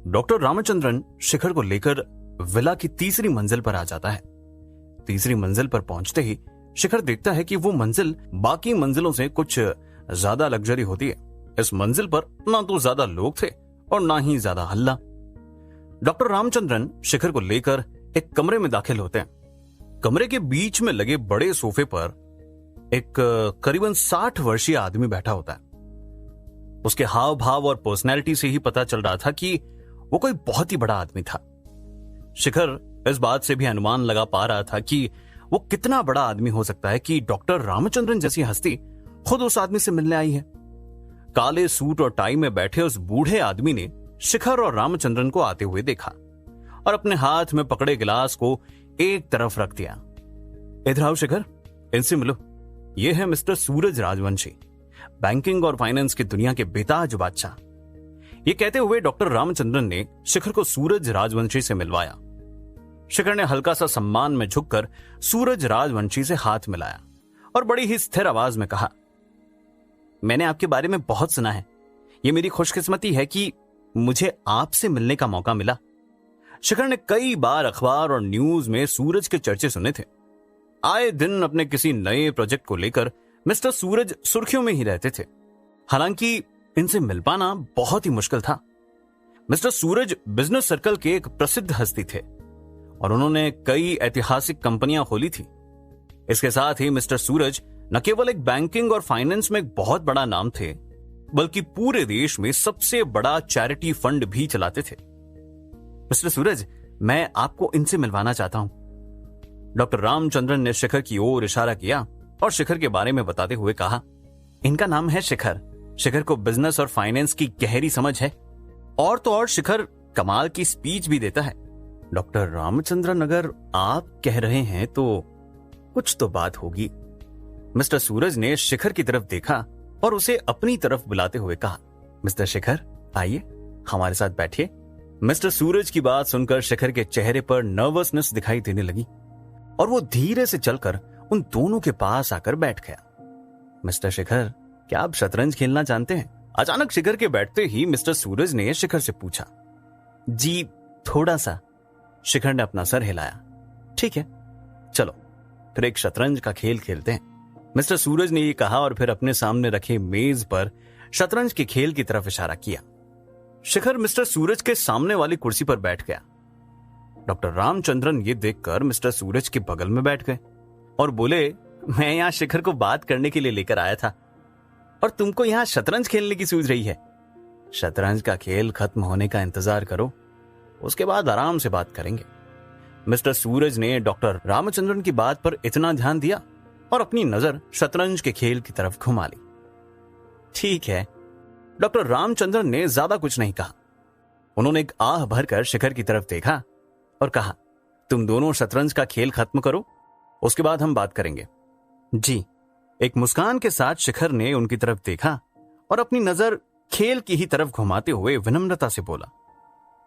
Doctor Ramachandran शिखर को लेकर villa की तीसरी मंजिल पर आ जाता है। तीसरी मंजिल पर पहुंचते ही शिखर देखता है कि वो मंजिल बाकी मंजिलों से कुछ ज्यादा लग्जरी होती है। इस मंजिल पर ना तो ज्यादा लोग थे और ना ही ज्यादा हल्ला। डॉक्टर रामचंद्रन शिखर को लेकर एक कमरे में दाखिल होते हैं। कमरे के बीच में लगे बड़े सोफे पर एक करीबन 60 वर्षीय आदमी बैठा होता है। उसके हाव भाव और पर्सनैलिटी से ही पता चल रहा था कि वो कोई बहुत ही बड़ा आदमी था। शिखर इस बात से भी अनुमान लगा पा रहा था कि वो कितना बड़ा आदमी हो सकता है कि डॉक्टर रामचंद्रन जैसी हस्ती खुद उस आदमी से मिलने आई है। काले सूट और टाई में बैठे उस बूढ़े आदमी ने शिखर और रामचंद्रन को आते हुए देखा और अपने हाथ में पकड़े गिलास को एक तरफ रख दिया। इधर आओ शिखर, इनसे मिलो। ये है मिस्टर सूरज राजवंशी, बैंकिंग और फाइनेंस की दुनिया के बेताज बादशाह। ये कहते हुए डॉक्टर रामचंद्रन ने शिखर को सूरज राजवंशी से मिलवाया। शिखर ने हल्का सा सम्मान में झुककर सूरज राजवंशी से हाथ मिलाया और बड़ी ही स्थिर आवाज में कहा, मैंने आपके बारे में बहुत सुना है। ये मेरी खुशकिस्मती है कि मुझे आपसे मिलने का मौका मिला। शिखर ने कई बार अखबार और न्यूज में सूरज के चर्चे सुने थे। आए दिन अपने किसी नए प्रोजेक्ट को लेकर मिस्टर सूरज सुर्खियों में ही रहते थे। हालांकि इनसे मिल पाना बहुत ही मुश्किल था। मिस्टर सूरज बिजनेस सर्कल के एक प्रसिद्ध हस्ती थे और उन्होंने कई ऐतिहासिक कंपनियां खोली थी। इसके साथ ही मिस्टर सूरज न केवल एक बैंकिंग और फाइनेंस में एक बहुत बड़ा नाम थे, बल्कि पूरे देश में सबसे बड़ा चैरिटी फंड भी चलाते थे। मिस्टर सूरज, मैं आपको इनसे मिलवाना चाहता हूं। डॉक्टर रामचंद्रन ने शिखर की ओर इशारा किया और शिखर के बारे में बताते हुए कहा, इनका नाम है शिखर। शिखर को बिजनेस और फाइनेंस की गहरी समझ है और तो और शिखर कमाल की स्पीच भी देता है। डॉक्टर रामचंद्रन, अगर आप कह रहे हैं तो कुछ तो बात होगी। मिस्टर सूरज ने शिखर की तरफ देखा और उसे अपनी तरफ बुलाते हुए कहा, मिस्टर शिखर, आइए हमारे साथ बैठिए। मिस्टर सूरज की बात सुनकर शिखर के चेहरे पर नर्वसनेस दिखाई देने लगी और वो धीरे से चलकर उन दोनों के पास आकर बैठ गया। मिस्टर शिखर, क्या आप शतरंज खेलना जानते हैं? अचानक शिखर के बैठते ही मिस्टर सूरज ने शिखर से पूछा। जी, थोड़ा सा। शिखर ने अपना सर हिलाया। ठीक है, चलो फिर एक शतरंज का खेल खेलते हैं। मिस्टर सूरज ने ये कहा और फिर अपने सामने रखे मेज पर शतरंज के खेल की तरफ इशारा किया। शिखर मिस्टर सूरज के सामने वाली कुर्सी पर बैठ गया। डॉक्टर रामचंद्रन ये देखकर मिस्टर सूरज के बगल में बैठ गए और बोले, मैं यहां शिखर को बात करने के लिए लेकर आया था और तुमको यहां शतरंज खेलने की सूझ रही है। शतरंज का खेल खत्म होने का इंतजार करो, उसके बाद आराम से बात करेंगे। मिस्टर सूरज ने डॉक्टर रामचंद्रन की बात पर इतना ध्यान दिया और अपनी नजर शतरंज के खेल की तरफ घुमा ली। ठीक है, डॉक्टर रामचंद्रन ने ज्यादा कुछ नहीं कहा। उन्होंने एक आह भरकर शिखर की तरफ देखा और कहा, तुम दोनों शतरंज का खेल खत्म करो, उसके बाद हम बात करेंगे। जी। एक मुस्कान के साथ शिखर ने उनकी तरफ देखा और अपनी नजर खेल की ही तरफ घुमाते हुए विनम्रता से बोला,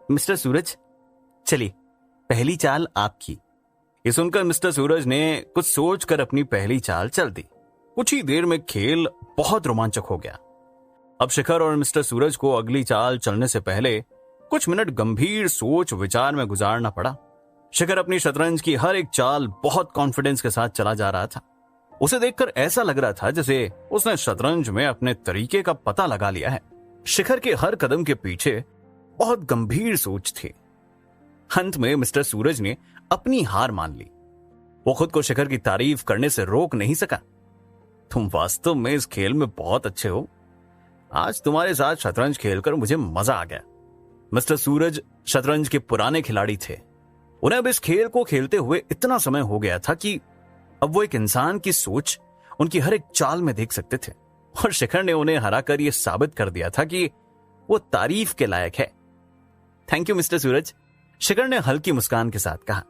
मिस्टर सूरज, चलिए पहली चाल आपकी। ये सुनकर मिस्टर सूरज ने कुछ सोचकर अपनी पहली चाल चल दी। कुछ ही देर में खेल बहुत रोमांचक हो गया। अब शिखर और मिस्टर सूरज को अगली चाल चलने से पहले कुछ मिनट गंभीर सोच विचार में गुजारना पड़ा। शिखर अपनी शतरंज की हर एक चाल बहुत कॉन्फिडेंस के साथ चला जा रहा था। उसे देखकर ऐसा लग रहा था जैसे उसने शतरंज में अपने तरीके का पता लगा लिया है। शिखर के हर कदम के पीछे बहुत गंभीर सोच थी। अंत में मिस्टर सूरज ने अपनी हार मान ली। वो खुद को शिखर की तारीफ करने से रोक नहीं सका। तुम वास्तव में इस खेल में बहुत अच्छे हो। आज तुम्हारे साथ शतरंज खेलकर मुझे मजा आ गया। मिस्टर सूरज शतरंज के पुराने खिलाड़ी थे। उन्हें अब इस खेल को खेलते हुए इतना समय हो गया था कि अब वो एक इंसान की सोच उनकी हर एक चाल में देख सकते थे और शिखर ने उन्हें हराकर यह साबित कर दिया था कि वो तारीफ के लायक है। थैंक यू मिस्टर सूरज, शिखर ने हल्की मुस्कान के साथ कहा।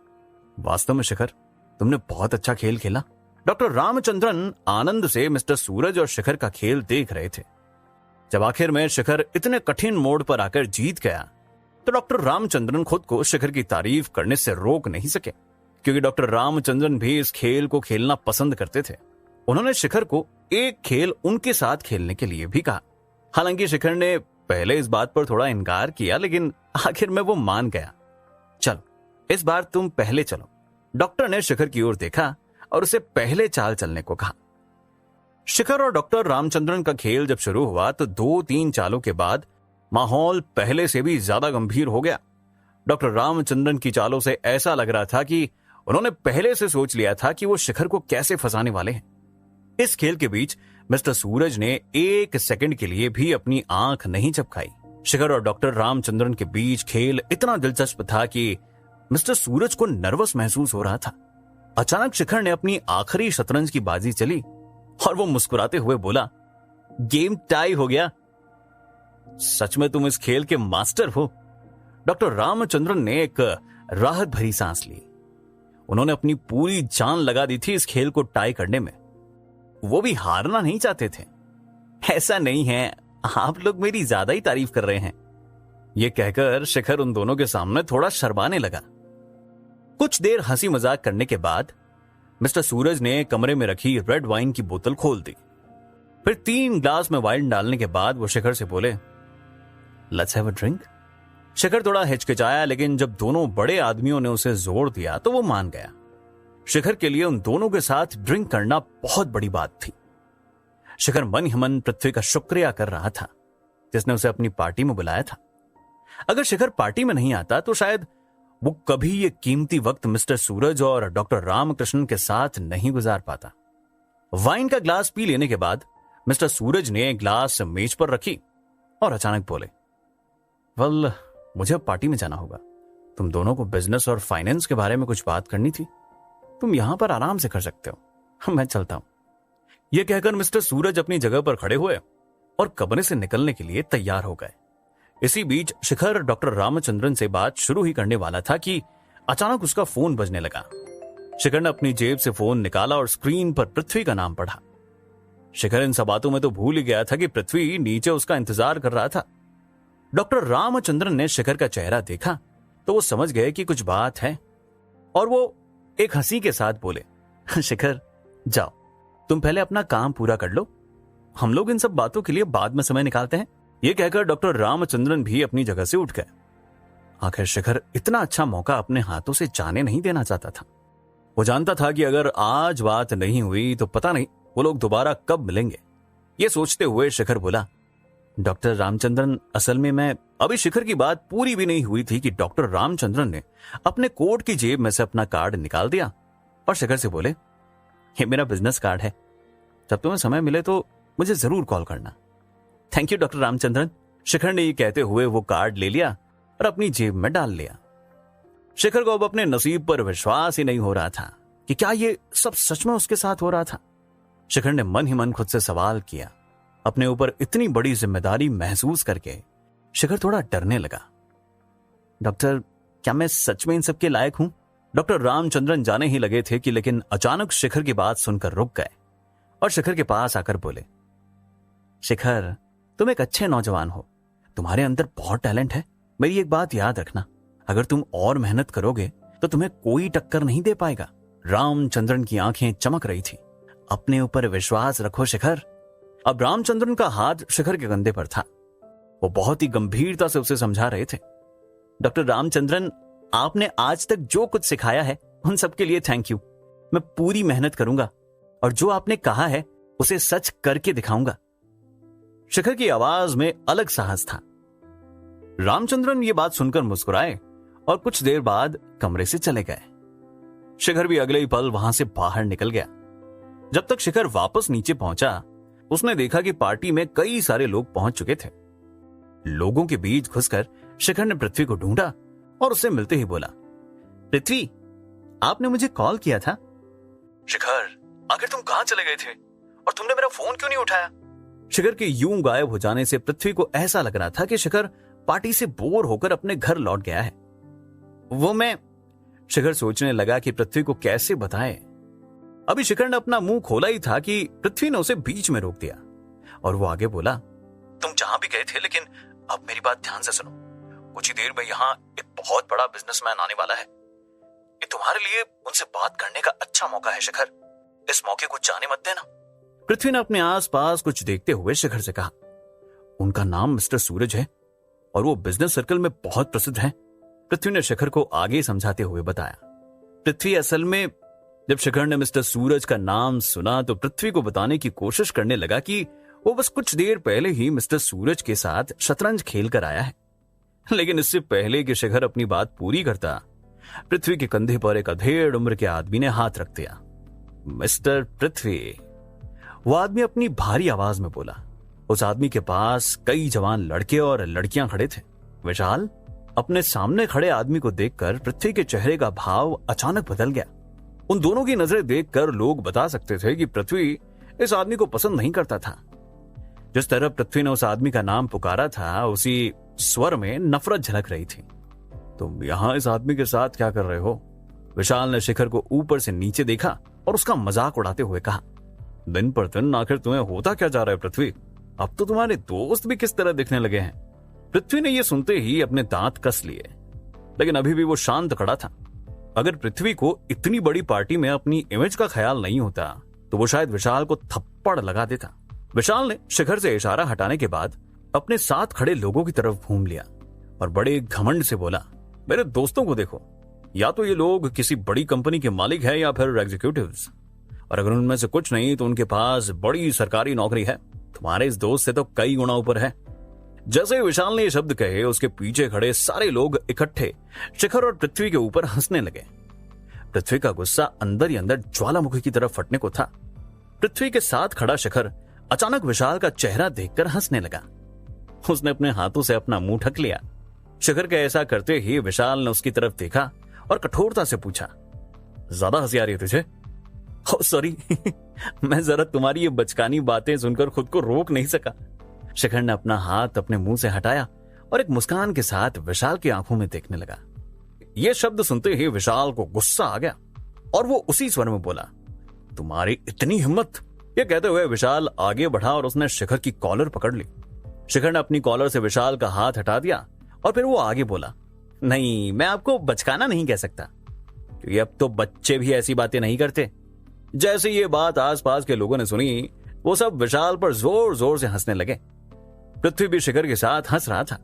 वास्तव में शिखर, तुमने बहुत अच्छा खेल खेला। डॉक्टर रामचंद्रन आनंद से मिस्टर सूरज और शिखर का खेल देख रहे थे। जब आखिर में शिखर इतने कठिन मोड़ पर आकर जीत गया तो डॉक्टर रामचंद्रन खुद को शिखर की तारीफ करने से रोक नहीं सके, क्योंकि डॉक्टर रामचंद्रन भी इस खेल को खेलना पसंद करते थे। उन्होंने शिखर को एक खेल उनके साथ खेलने के लिए भी कहा। हालांकि शिखर ने पहले इस बात पर थोड़ा इनकार किया, लेकिन आखिर में वो मान गया। चलो इस बार तुम पहले चलो। डॉक्टर ने शिखर की ओर देखा और उसे पहले चाल चलने को कहा। शिखर और डॉक्टर रामचंद्रन का खेल जब शुरू हुआ तो 2-3 चालों के बाद माहौल पहले से भी ज्यादा गंभीर हो गया। डॉक्टर रामचंद्रन की चालों से ऐसा लग रहा था कि उन्होंने पहले से सोच लिया था कि वो शिखर को कैसे फंसाने वाले हैं। इस खेल के बीच मिस्टर सूरज ने 1 सेकंड के लिए भी अपनी आंख नहीं झपकाई। शिखर और डॉक्टर रामचंद्रन के बीच खेल इतना दिलचस्प था कि मिस्टर सूरज को नर्वस महसूस हो रहा था। अचानक शिखर ने अपनी आखिरी शतरंज की बाजी चली और वो मुस्कुराते हुए बोला, गेम टाई हो गया। सच में तुम इस खेल के मास्टर हो। डॉक्टर रामचंद्रन ने एक राहत भरी सांस ली। उन्होंने अपनी पूरी जान लगा दी थी इस खेल को टाई करने में। वो भी हारना नहीं चाहते थे। ऐसा नहीं है, आप लोग मेरी ज्यादा ही तारीफ कर रहे हैं। यह कहकर शिखर उन दोनों के सामने थोड़ा शर्माने लगा। कुछ देर हंसी मजाक करने के बाद मिस्टर सूरज ने कमरे में रखी रेड वाइन की बोतल खोल दी। फिर 3 ग्लास में वाइन डालने के बाद वो शिखर से बोले, लेट्स हैव अ ड्रिंक। शिखर थोड़ा हिचकिचाया, लेकिन जब दोनों बड़े आदमियों ने उसे जोर दिया तो वो मान गया। शिखर के लिए उन दोनों के साथ ड्रिंक करना बहुत बड़ी बात थी। शिखर मन ही मन पृथ्वी का शुक्रिया कर रहा था जिसने उसे अपनी पार्टी में बुलाया था। अगर शिखर पार्टी में नहीं आता तो शायद वो कभी ये कीमती वक्त मिस्टर सूरज और डॉक्टर रामकृष्णन के साथ नहीं गुजार पाता। वाइन का ग्लास पी लेने के बाद मिस्टर सूरज ने ग्लास मेज पर रखी और अचानक बोले, वेल, मुझे अब पार्टी में जाना होगा। तुम दोनों को बिजनेस और फाइनेंस के बारे में कुछ बात करनी थी। तुम यहां पर आराम से कर सकते हो, मैं चलता हूं। यह कहकर मिस्टर सूरज अपनी जगह पर खड़े हुए और कमरे से निकलने के लिए तैयार हो गए। इसी बीच शिखर डॉक्टर रामचंद्रन से बात शुरू ही करने वाला था कि अचानक उसका फोन बजने लगा। शिखर ने अपनी जेब से फोन निकाला और स्क्रीन पर पृथ्वी का नाम पढ़ा। शिखर इन सब बातों में तो भूल ही गया था कि पृथ्वी नीचे उसका इंतजार कर रहा था। डॉक्टर रामचंद्रन ने शिखर का चेहरा देखा तो वो समझ गए कि कुछ बात है और वो एक हंसी के साथ बोले, शिखर जाओ, तुम पहले अपना काम पूरा कर लो, हम लोग इन सब बातों के लिए बाद में समय निकालते हैं। यह कहकर डॉक्टर रामचंद्रन भी अपनी जगह से उठ गए। आखिर शिखर इतना अच्छा मौका अपने हाथों से जाने नहीं देना चाहता था। वो जानता था कि अगर आज बात नहीं हुई तो पता नहीं वो लोग दोबारा कब मिलेंगे। ये सोचते हुए शिखर बोला, डॉक्टर रामचंद्रन, असल में मैं अभी शिखर की बात पूरी भी नहीं हुई थी कि डॉक्टर रामचंद्रन ने अपने कोट की जेब में से अपना कार्ड निकाल दिया और शिखर से बोले, ये मेरा बिजनेस कार्ड है, जब तुम्हें समय मिले तो मुझे जरूर कॉल करना। Thank you doctor Ramachandran. Shikhar ने ये कहते हुए वो कार्ड ले लिया और अपनी जेब में डाल लिया। शिखर को अब अपने नसीब पर विश्वास ही नहीं हो रहा था कि क्या ये सब सच में उसके साथ हो रहा था। शिखर ने मन ही मन खुद से सवाल किया। अपने ऊपर इतनी बड़ी जिम्मेदारी महसूस करके शिखर थोड़ा डरने लगा। डॉक्टर, क्या मैं सच में इन सब के लायक हूं? डॉक्टर रामचंद्रन जाने ही लगे थे कि लेकिन अचानक शिखर की बात सुनकर रुक गए और शिखर के पास आकर बोले, शिखर, तुम एक अच्छे नौजवान हो, तुम्हारे अंदर बहुत टैलेंट है। मेरी एक बात याद रखना, अगर तुम और मेहनत करोगे तो तुम्हें कोई टक्कर नहीं दे पाएगा। रामचंद्रन की आंखें चमक रही थी। अपने ऊपर विश्वास रखो शिखर। अब रामचंद्रन का हाथ शिखर के कंधे पर था। वो बहुत ही गंभीरता से उसे समझा रहे थे। डॉक्टर रामचंद्रन, आपने आज तक जो कुछ सिखाया है उन सब के लिए थैंक यू। मैं पूरी मेहनत करूंगा और जो आपने कहा है उसे सच करके दिखाऊंगा। शिखर की आवाज में अलग साहस था। रामचंद्रन ये बात सुनकर मुस्कुराए और कुछ देर बाद कमरे से चले गए। शिखर भी अगले ही पल वहां से बाहर निकल गया। जब तक शिखर वापस नीचे पहुंचा, उसने देखा कि पार्टी में कई सारे लोग पहुंच चुके थे। लोगों के बीच घुसकर शिखर ने पृथ्वी को ढूंढा और उससे मिलते ही बोला, पृथ्वी, आपने मुझे कॉल किया था। शिखर, आखिर तुम कहां चले गए थे और तुमने मेरा फोन क्यों नहीं उठाया? शिखर के यूं गायब हो जाने से पृथ्वी को ऐसा लग रहा था कि शिखर पार्टी से बोर होकर अपने घर लौट गया है। वो मैं शिखर सोचने लगा कि पृथ्वी को कैसे बताए। अभी शिखर ने अपना मुंह खोला ही था कि पृथ्वी ने उसे बीच में रोक दिया और वो आगे बोला, तुम जहां भी गए थे, लेकिन अब मेरी बात ध्यान से सुनो। कुछ ही देर में यहाँ एक बहुत बड़ा बिजनेसमैन आने वाला है। ये तुम्हारे लिए उनसे बात करने का अच्छा मौका है शिखर। इस मौके को जाने मत देना। पृथ्वी ने अपने आसपास कुछ देखते हुए शिखर से कहा। उनका नाम मिस्टर सूरज है और वो बिजनेस सर्कल में बहुत प्रसिद्ध है, पृथ्वी ने शिखर को आगे समझाते हुए बताया। पृथ्वी असल में जब शिखर ने मिस्टर सूरज का नाम सुना तो पृथ्वी को बताने की कोशिश करने लगा कि वो बस कुछ देर पहले ही मिस्टर सूरज के साथ शतरंज खेल कर आया है। लेकिन इससे पहले कि शिखर अपनी बात पूरी करता, पृथ्वी के कंधे पर एक अधेड़ उम्र के आदमी ने हाथ रख दिया। मिस्टर पृथ्वी, वो आदमी अपनी भारी आवाज में बोला। उस आदमी के पास कई जवान लड़के और लड़कियां खड़े थे। विशाल अपने सामने खड़े आदमी को देखकर पृथ्वी के चेहरे का भाव अचानक बदल गया। उन दोनों की नजरें देखकर लोग बता सकते थे कि पृथ्वी इस आदमी को पसंद नहीं करता था। जिस तरह पृथ्वी ने उस आदमी का नाम पुकारा था, उसी स्वर में नफरत झलक रही थी। तुम यहां इस आदमी के साथ क्या कर रहे हो? विशाल ने शिखर को ऊपर से नीचे देखा और उसका मजाक उड़ाते हुए कहा। दिन पर दिन आखिर तुम्हें होता क्या जा रहा है पृथ्वी? अब तो तुम्हारे दोस्त भी किस तरह दिखने लगे हैं। पृथ्वी ने यह सुनते ही अपने दांत कस लिए, लेकिन अभी भी वो शांत खड़ा था। अगर पृथ्वी को इतनी बड़ी पार्टी में अपनी इमेज का ख्याल नहीं होता तो वो शायद विशाल को थप्पड़ लगा देता। विशाल ने शिखर से इशारा हटाने के बाद अपने साथ खड़े लोगों की तरफ घूम लिया और बड़े घमंड से बोला, मेरे दोस्तों को देखो, या तो ये लोग किसी बड़ी कंपनी के मालिक हैं या फिर एग्जीक्यूटिव्स, और अगर उनमें से कुछ नहीं तो उनके पास बड़ी सरकारी नौकरी है। तुम्हारे इस दोस्त से तो कई गुना ऊपर है। जैसे ही विशाल ने ये शब्द कहे, उसके पीछे खड़े सारे लोग इकट्ठे शिखर और पृथ्वी के ऊपर हंसने लगे। पृथ्वी का गुस्सा अंदर ही अंदर ज्वालामुखी की तरफ फटने को था। पृथ्वी के साथ खड़ा शिखर अचानक विशाल का चेहरा देखकर हंसने लगा। उसने अपने हाथों से अपना मुंह ढक लिया। शिखर के ऐसा करते ही विशाल ने उसकी तरफ देखा और कठोरता से पूछा, ज्यादा हंसी आ रही है तुझे? सॉरी मैं जरा तुम्हारी ये बचकानी बातें सुनकर खुद को रोक नहीं सका। शिखर ने अपना हाथ अपने मुंह से हटाया और एक मुस्कान के साथ विशाल की आंखों में देखने लगा। यह शब्द सुनते ही विशाल को गुस्सा आ गया और वो उसी स्वर में बोला, तुम्हारी इतनी हिम्मत? यह कहते हुए विशाल आगे बढ़ा और उसने शिखर की कॉलर पकड़ ली। शिखर ने अपनी कॉलर से विशाल का हाथ हटा दिया और फिर वो आगे बोला, नहीं, मैं आपको बचकाना नहीं कह सकता, क्योंकि अब तो बच्चे भी ऐसी बातें नहीं करते। जैसे ये बात आसपास के लोगों ने सुनी, वो सब विशाल पर जोर जोर से हंसने लगे। पृथ्वी भी शिखर के साथ हंस रहा था।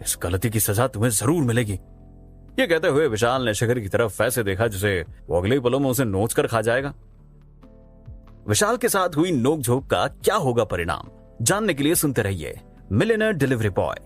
इस गलती की सजा तुम्हें जरूर मिलेगी, ये कहते हुए विशाल ने शिखर की तरफ ऐसे देखा जैसे वो अगले पलों में उसे नोच कर खा जाएगा। विशाल के साथ हुई नोकझोंक का क्या होगा परिणाम, जानने के लिए सुनते रहिए मिलियनेयर डिलीवरी बॉय।